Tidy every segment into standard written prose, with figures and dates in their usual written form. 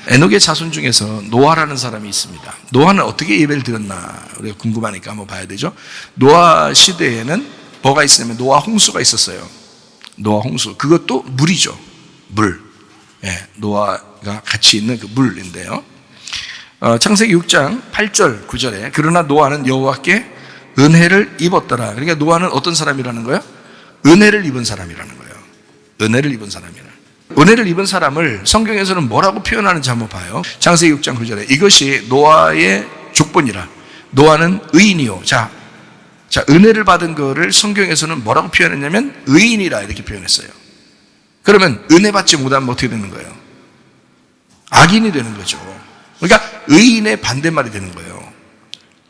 에녹의 자손 중에서 노아라는 사람이 있습니다. 노아는 어떻게 예배를 드렸나 우리가 궁금하니까 한번 봐야 되죠. 노아 시대에는 뭐가 있었냐면 노아 홍수가 있었어요. 노아 홍수, 그것도 물이죠. 물. 예, 노아가 같이 있는 그 물인데요. 창세기 6장 8절 9절에 그러나 노아는 여호와께 은혜를 입었더라. 그러니까 노아는 어떤 사람이라는 거예요? 은혜를 입은 사람이라는 거예요. 은혜를 입은 사람이라. 은혜를 입은 사람을 성경에서는 뭐라고 표현하는지 한번 봐요. 창세기 6장 9절에 이것이 노아의 족본이라. 노아는 의인이요. 자, 은혜를 받은 거를 성경에서는 뭐라고 표현했냐면 의인이라 이렇게 표현했어요. 그러면 은혜 받지 못하면 어떻게 되는 거예요? 악인이 되는 거죠. 그러니까 의인의 반대말이 되는 거예요.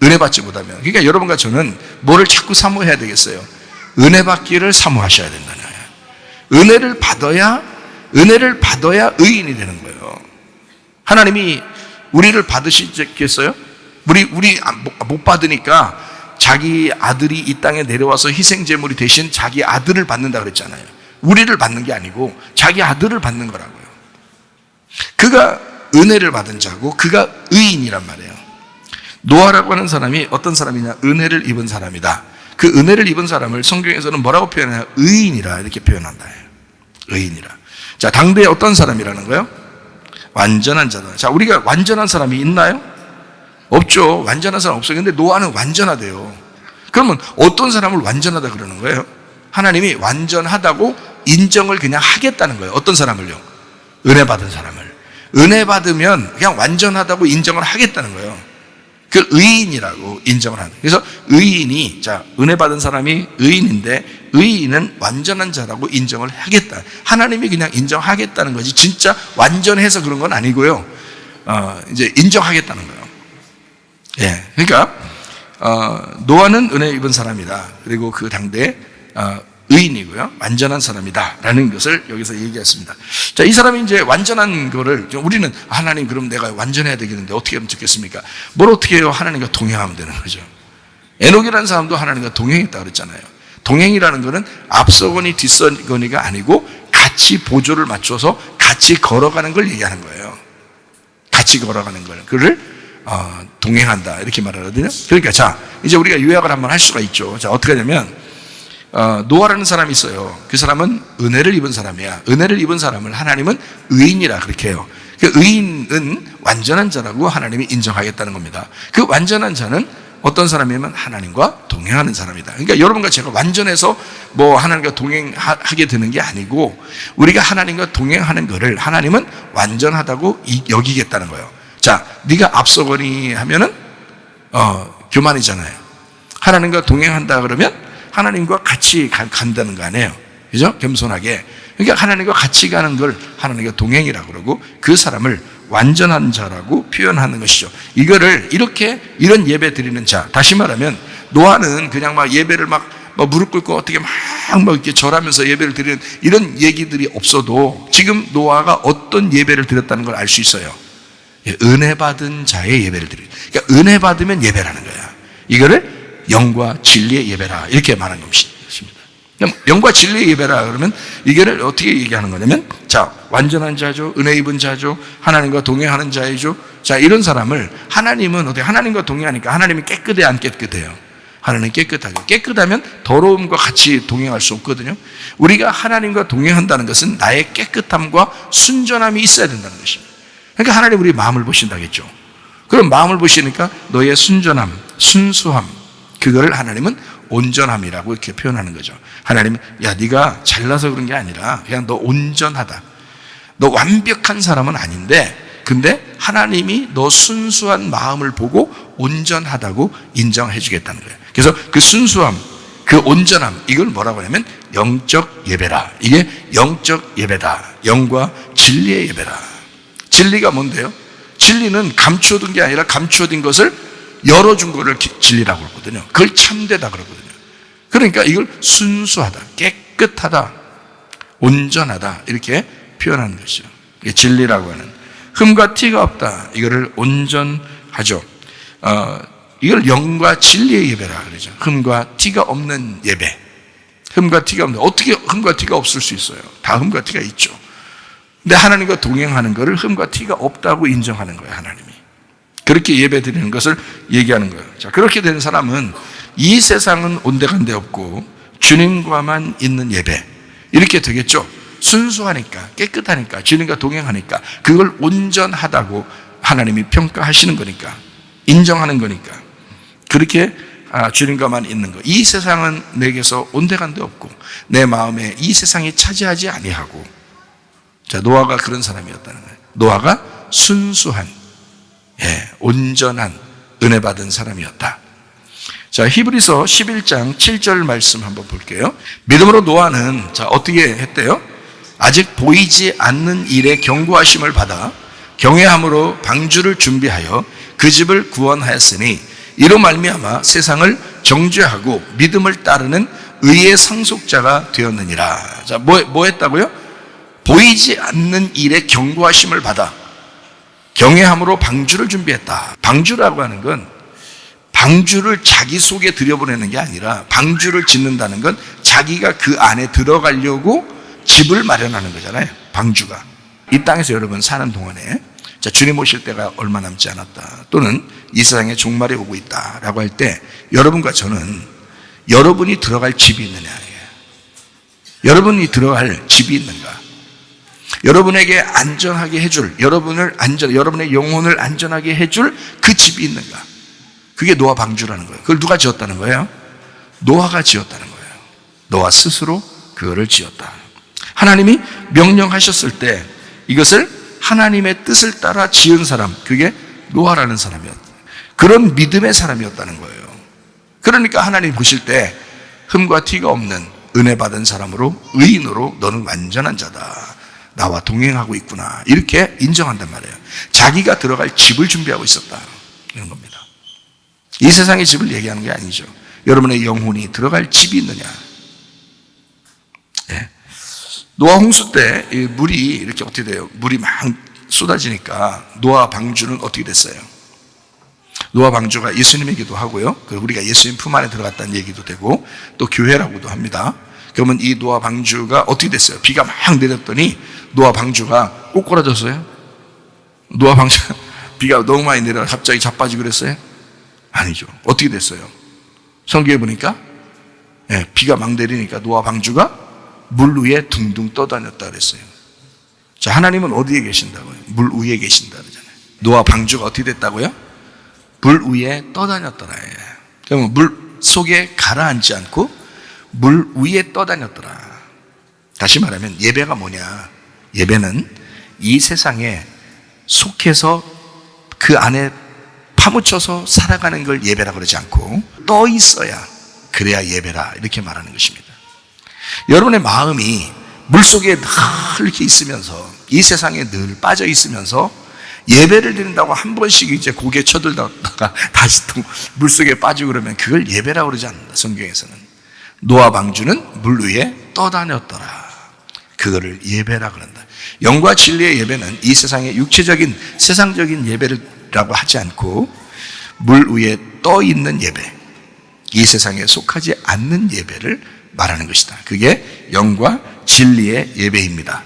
은혜 받지 못하면. 그러니까 여러분과 저는 뭐를 자꾸 사모해야 되겠어요? 은혜 받기를 사모하셔야 된다는 거예요. 은혜를 받아야 의인이 되는 거예요. 하나님이 우리를 받으시겠어요? 우리 못 받으니까 자기 아들이 이 땅에 내려와서 희생제물이 대신 자기 아들을 받는다 그랬잖아요. 우리를 받는 게 아니고 자기 아들을 받는 거라고요. 그가 은혜를 받은 자고 그가 의인이란 말이에요. 노아라고 하는 사람이 어떤 사람이냐? 은혜를 입은 사람이다. 그 은혜를 입은 사람을 성경에서는 뭐라고 표현해요? 의인이라 이렇게 표현한다. 의인이라. 자, 당대에 어떤 사람이라는 거예요? 완전한 자다. 자, 우리가 완전한 사람이 있나요? 없죠. 완전한 사람 없어요. 근데 노아는 완전하대요. 그러면 어떤 사람을 완전하다 그러는 거예요? 하나님이 완전하다고 인정을 그냥 하겠다는 거예요. 어떤 사람을요? 은혜 받은 사람을. 은혜 받으면 그냥 완전하다고 인정을 하겠다는 거예요. 그 의인이라고 인정을 하는. 그래서 의인이, 자, 은혜 받은 사람이 의인인데 의인은 완전한 자라고 인정을 하겠다. 하나님이 그냥 인정하겠다는 거지. 진짜 완전해서 그런 건 아니고요. 이제 인정하겠다는 거예요. 예. 그러니까, 노아는 은혜 입은 사람이다. 그리고 그 당대에, 의인이고요. 완전한 사람이다. 라는 것을 여기서 얘기했습니다. 자, 이 사람이 이제 완전한 거를, 우리는 하나님 그럼 내가 완전해야 되겠는데 어떻게 하면 좋겠습니까? 뭘 어떻게 해요? 하나님과 동행하면 되는 거죠. 에녹이라는 사람도 하나님과 동행했다 그랬잖아요. 동행이라는 거는 앞서거니 뒤서거니가 아니고 같이 보조를 맞춰서 같이 걸어가는 걸 얘기하는 거예요. 같이 걸어가는 걸. 그를, 동행한다. 이렇게 말하거든요. 그러니까 자, 이제 우리가 요약을 한번 할 수가 있죠. 자, 어떻게 하냐면, 노아라는 사람이 있어요. 그 사람은 은혜를 입은 사람이야. 은혜를 입은 사람을 하나님은 의인이라 그렇게 해요. 그 의인은 완전한 자라고 하나님이 인정하겠다는 겁니다. 그 완전한 자는 어떤 사람이냐면 하나님과 동행하는 사람이다. 그러니까 여러분과 제가 완전해서 뭐 하나님과 동행하게 되는 게 아니고 우리가 하나님과 동행하는 거를 하나님은 완전하다고 여기겠다는 거예요. 자, 네가 앞서거니 하면은 교만이잖아요. 하나님과 동행한다 그러면 하나님과 같이 간다는 거 아니에요. 그죠? 겸손하게. 그러니까 하나님과 같이 가는 걸 하나님과 동행이라고 그러고 그 사람을 완전한 자라고 표현하는 것이죠. 이거를 이런 예배 드리는 자. 다시 말하면 노아는 그냥 막 예배를 막 무릎 꿇고 어떻게 막 이렇게 절하면서 예배를 드리는 이런 얘기들이 없어도 지금 노아가 어떤 예배를 드렸다는 걸 알 수 있어요. 은혜 받은 자의 예배를 드리는. 그러니까 은혜 받으면 예배라는 거야. 이거를 영과 진리의 예배라 이렇게 말한 것입니다. 영과 진리의 예배라 그러면 이거를 어떻게 얘기하는 거냐면 자, 완전한 자죠. 은혜 입은 자죠. 하나님과 동행하는 자이죠. 자, 이런 사람을 하나님은 어떻게 하나님과 동행하니까 하나님이 깨끗해 안 깨끗해요? 하나님은 깨끗하게. 깨끗하면 더러움과 같이 동행할 수 없거든요. 우리가 하나님과 동행한다는 것은 나의 깨끗함과 순전함이 있어야 된다는 것입니다. 그러니까 하나님 우리 마음을 보신다겠죠. 그럼 마음을 보시니까 너의 순전함, 순수함 그거를 하나님은 온전함이라고 이렇게 표현하는 거죠. 하나님은 야, 네가 잘나서 그런 게 아니라 그냥 너 온전하다. 너 완벽한 사람은 아닌데 근데 하나님이 너 순수한 마음을 보고 온전하다고 인정해 주겠다는 거예요. 그래서 그 순수함, 그 온전함 이걸 뭐라고 하냐면 영적 예배라. 이게 영적 예배다. 영과 진리의 예배라. 진리가 뭔데요? 진리는 감추어둔 게 아니라 감추어진 것을 열어준 거를 진리라고 그러거든요. 그걸 참되다 그러거든요. 그러니까 이걸 순수하다, 깨끗하다, 온전하다 이렇게 표현하는 것이죠. 이게 진리라고 하는 흠과 티가 없다. 이거를 온전하죠. 이걸 영과 진리의 예배라 그러죠. 흠과 티가 없는 예배. 흠과 티가 없는 어떻게 흠과 티가 없을 수 있어요? 다 흠과 티가 있죠. 근데 하나님과 동행하는 것을 흠과 티가 없다고 인정하는 거예요, 하나님이. 그렇게 예배 드리는 것을 얘기하는 거예요. 자, 그렇게 된 사람은 이 세상은 온데간데 없고 주님과만 있는 예배. 이렇게 되겠죠. 순수하니까, 깨끗하니까, 주님과 동행하니까, 그걸 온전하다고 하나님이 평가하시는 거니까, 인정하는 거니까. 그렇게 주님과만 있는 거. 이 세상은 내게서 온데간데 없고 내 마음에 이 세상이 차지하지 아니하고. 자, 노아가 그런 사람이었다는 거예요. 노아가 순수한, 온전한 은혜 받은 사람이었다. 자, 히브리서 11장 7절 말씀 한번 볼게요. 믿음으로 노아는 어떻게 했대요? 아직 보이지 않는 일에 경고하심을 받아 경외함으로 방주를 준비하여 그 집을 구원하였으니 이로 말미암아 세상을 정죄하고 믿음을 따르는 의의 상속자가 되었느니라. 자, 뭐 했다고요? 보이지 않는 일에 경고하심을 받아 경외함으로 방주를 준비했다. 방주라고 하는 건 방주를 자기 속에 들여보내는 게 아니라 방주를 짓는다는 건 자기가 그 안에 들어가려고 집을 마련하는 거잖아요. 방주가. 이 땅에서 여러분 사는 동안에 주님 오실 때가 얼마 남지 않았다, 또는 이 세상에 종말이 오고 있다라고 할 때 여러분과 저는 여러분이 들어갈 집이 있느냐, 여러분이 들어갈 집이 있는가, 여러분에게 안전하게 해줄, 여러분의 영혼을 안전하게 해줄 그 집이 있는가. 그게 노아 방주라는 거예요. 그걸 누가 지었다는 거예요? 노아가 지었다는 거예요. 노아 스스로 그거를 지었다. 하나님이 명령하셨을 때 이것을 하나님의 뜻을 따라 지은 사람, 그게 노아라는 사람이었다. 그런 믿음의 사람이었다는 거예요. 그러니까 하나님 보실 때 흠과 티가 없는 은혜 받은 사람으로, 의인으로 너는 완전한 자다, 나와 동행하고 있구나, 이렇게 인정한단 말이에요. 자기가 들어갈 집을 준비하고 있었다, 이런 겁니다. 이 세상의 집을 얘기하는 게 아니죠. 여러분의 영혼이 들어갈 집이 있느냐. 노아 홍수 때 물이 이렇게 어떻게 돼요? 물이 막 쏟아지니까 노아 방주는 어떻게 됐어요? 노아 방주가 예수님이기도 하고요, 그리고 우리가 예수님 품 안에 들어갔다는 얘기도 되고 또 교회라고도 합니다. 그러면 이 노아 방주가 어떻게 됐어요? 비가 막 내렸더니 노아 방주가 꼬꾸라졌어요? 노아 방주가 비가 너무 많이 내려 갑자기 자빠지고 그랬어요? 아니죠. 어떻게 됐어요? 성경에 보니까 비가 막 내리니까 노아 방주가 물 위에 둥둥 떠다녔다 그랬어요. 자, 하나님은 어디에 계신다고요? 물 위에 계신다 그러잖아요. 노아 방주가 어떻게 됐다고요? 물 위에 떠다녔더라. 그러면 물 속에 가라앉지 않고 물 위에 떠다녔더라. 다시 말하면 예배가 뭐냐? 예배는 이 세상에 속해서 그 안에 파묻혀서 살아가는 걸 예배라고 그러지 않고 떠 있어야, 그래야 예배라, 이렇게 말하는 것입니다. 여러분의 마음이 물속에 늘 이렇게 있으면서, 이 세상에 늘 빠져 있으면서 예배를 드린다고 한 번씩 이제 고개 쳐들다가 다시 또 물속에 빠지고 그러면 그걸 예배라고 그러지 않는다, 성경에서는. 노아 방주는 물 위에 떠다녔더라. 그거를 예배라 그런다. 영과 진리의 예배는 이 세상의 육체적인 세상적인 예배라고 하지 않고 물 위에 떠 있는 예배, 이 세상에 속하지 않는 예배를 말하는 것이다. 그게 영과 진리의 예배입니다.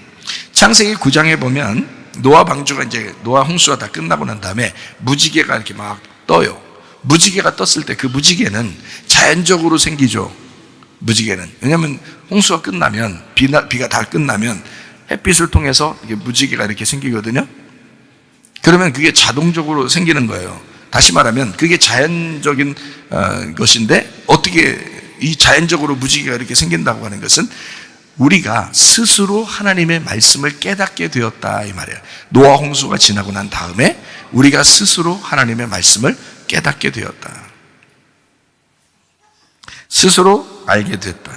창세기 9장에 보면 노아 방주가 이제 노아 홍수가 다 끝나고 난 다음에 무지개가 이렇게 막 떠요. 무지개가 떴을 때 그 무지개는 자연적으로 생기죠. 무지개는. 왜냐하면 홍수가 끝나면, 비가 다 끝나면 햇빛을 통해서 이게 무지개가 이렇게 생기거든요. 그러면 그게 자동적으로 생기는 거예요. 다시 말하면 그게 자연적인 것인데, 어떻게 이 자연적으로 무지개가 이렇게 생긴다고 하는 것은 우리가 스스로 하나님의 말씀을 깨닫게 되었다, 이 말이에요. 노아 홍수가 지나고 난 다음에 우리가 스스로 하나님의 말씀을 깨닫게 되었다. 스스로 알게 됐다.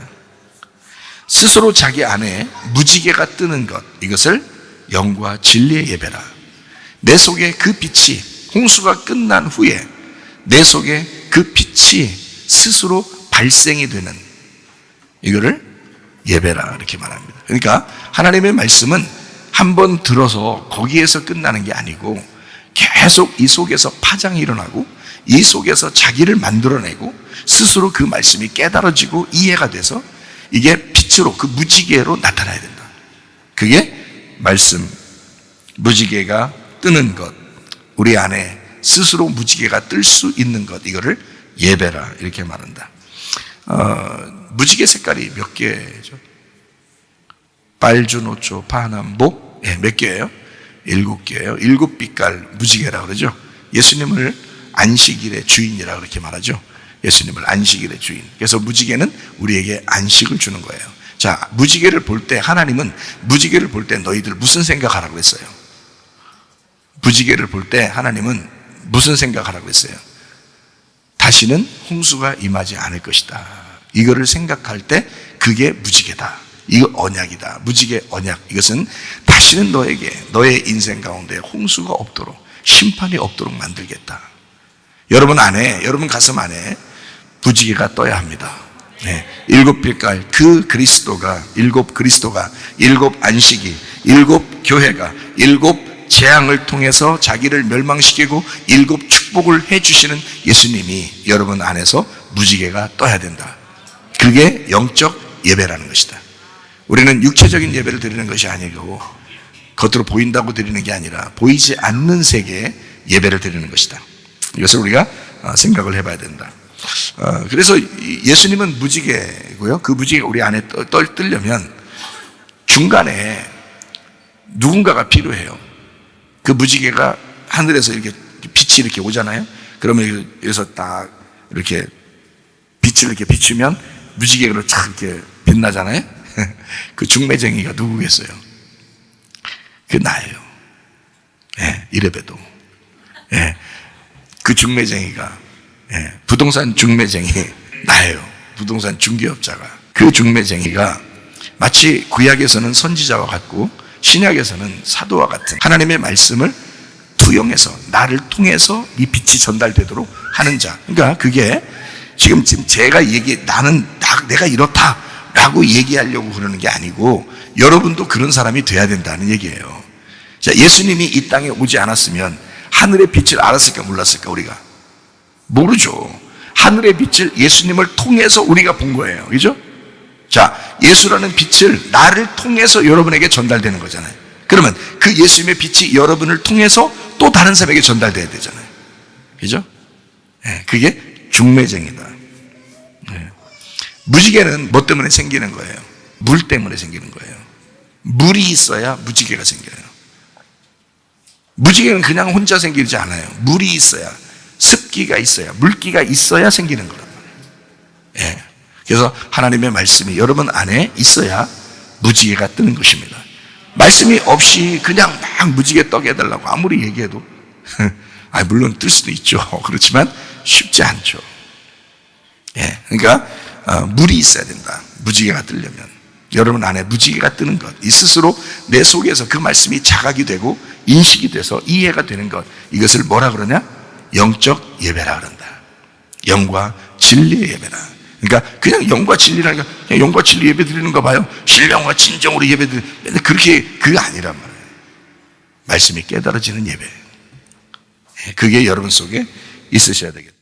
스스로 자기 안에 무지개가 뜨는 것, 이것을 영과 진리의 예배라. 내 속에 그 빛이, 홍수가 끝난 후에 내 속에 그 빛이 스스로 발생이 되는, 이거를 예배라, 이렇게 말합니다. 그러니까 하나님의 말씀은 한 번 들어서 거기에서 끝나는 게 아니고 계속 이 속에서 파장이 일어나고 이 속에서 자기를 만들어내고 스스로 그 말씀이 깨달아지고 이해가 돼서 이게 빛으로, 그 무지개로 나타나야 된다. 그게 말씀, 무지개가 뜨는 것, 우리 안에 스스로 무지개가 뜰 수 있는 것, 이거를 예배라 이렇게 말한다. 무지개 색깔이 몇 개죠? 빨주노초, 파남보, 몇 개예요? 7개예요. 7빛깔 무지개라 그러죠. 예수님을 안식일의 주인이라 그렇게 말하죠. 예수님을 안식일의 주인. 그래서 무지개는 우리에게 안식을 주는 거예요. 자, 무지개를 볼 때, 하나님은 무지개를 볼 때 너희들 무슨 생각하라고 했어요? 무지개를 볼 때 하나님은 무슨 생각하라고 했어요? 다시는 홍수가 임하지 않을 것이다. 이거를 생각할 때 그게 무지개다. 이거 언약이다. 무지개 언약. 이것은 다시는 너에게, 너의 인생 가운데 홍수가 없도록, 심판이 없도록 만들겠다. 여러분 안에, 여러분 가슴 안에 무지개가 떠야 합니다. 7빛깔 그 그리스도가, 7 안식이, 7 교회가, 7 재앙을 통해서 자기를 멸망시키고 7 축복을 해주시는 예수님이 여러분 안에서 무지개가 떠야 된다. 그게 영적 예배라는 것이다. 우리는 육체적인 예배를 드리는 것이 아니고 겉으로 보인다고 드리는 게 아니라 보이지 않는 세계의 예배를 드리는 것이다. 이것을 우리가 생각을 해봐야 된다. 그래서 예수님은 무지개고요. 그 무지개가 우리 안에 뜨려면 중간에 누군가가 필요해요. 그 무지개가 하늘에서 이렇게 빛이 이렇게 오잖아요. 그러면 여기서 딱 이렇게 빛을 이렇게 비추면 무지개로 쫙 이렇게 빛나잖아요. 그 중매쟁이가 누구겠어요? 그 나예요. 이래봬도. 그 중매쟁이가, 부동산 중매쟁이 나예요. 부동산 중개업자가. 그 중매쟁이가 마치 구약에서는 선지자와 같고 신약에서는 사도와 같은 하나님의 말씀을 투영해서 나를 통해서 이 빛이 전달되도록 하는 자. 그러니까 그게 지금 제가 내가 이렇다라고 얘기하려고 그러는 게 아니고 여러분도 그런 사람이 돼야 된다는 얘기예요. 자, 예수님이 이 땅에 오지 않았으면 하늘의 빛을 알았을까 몰랐을까 우리가? 모르죠. 하늘의 빛을 예수님을 통해서 우리가 본 거예요. 그죠? 자, 예수라는 빛을 나를 통해서 여러분에게 전달되는 거잖아요. 그러면 그 예수님의 빛이 여러분을 통해서 또 다른 사람에게 전달돼야 되잖아요. 그죠? 그게 중매쟁이다. 무지개는 뭐 때문에 생기는 거예요? 물 때문에 생기는 거예요. 물이 있어야 무지개가 생겨요. 무지개는 그냥 혼자 생기지 않아요. 물이 있어야, 습기가 있어야, 물기가 있어야 생기는 거란 말이에요. 그래서 하나님의 말씀이 여러분 안에 있어야 무지개가 뜨는 것입니다. 말씀이 없이 그냥 막 무지개 떠게 해달라고 아무리 얘기해도 물론 뜰 수도 있죠. 그렇지만 쉽지 않죠. 그러니까 물이 있어야 된다. 무지개가 뜨려면 여러분 안에 무지개가 뜨는 것, 이 스스로 내 속에서 그 말씀이 자각이 되고 인식이 돼서 이해가 되는 것, 이것을 뭐라 그러냐? 영적 예배라 그런다. 영과 진리의 예배라. 그러니까 그냥 영과 진리라니까 그냥 영과 진리 예배 드리는 거 봐요. 신령과 진정으로 예배 드리는, 그렇게 그거 아니란 말이에요. 말씀이 깨달아지는 예배. 그게 여러분 속에 있으셔야 되겠다.